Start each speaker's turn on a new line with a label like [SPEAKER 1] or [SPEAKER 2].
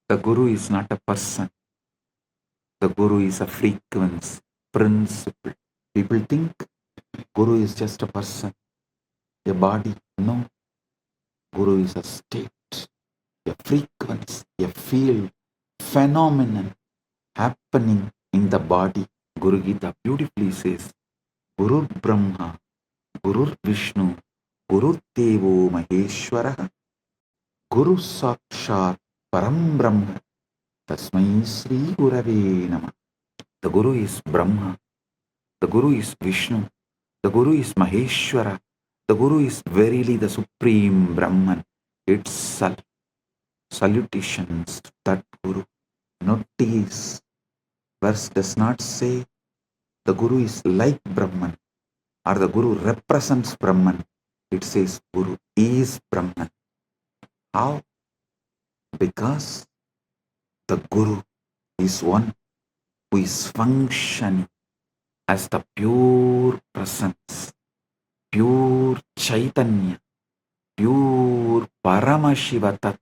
[SPEAKER 1] The Guru is not a person. The Guru is a frequency, principle. People think Guru is just a person, a body. No, Guru is a state, a frequency, a field, phenomenon happening in the body. Guru Gita beautifully says, Guru Brahma, Guru Vishnu, Guru Devo Maheshwara, Guru Sakshat Param Brahma, Tasmai Sri Gurave Namah. The Guru is Brahma, the Guru is Vishnu, the Guru is Maheshwara, the Guru is verily the Supreme Brahman itself. Salutations to that Guru. Notice, verse does not say the Guru is like Brahman or the Guru represents Brahman. It says Guru is Brahman. How? Because the Guru is one who is functioning as the pure presence, pure Chaitanya, pure Paramashiva Tattva.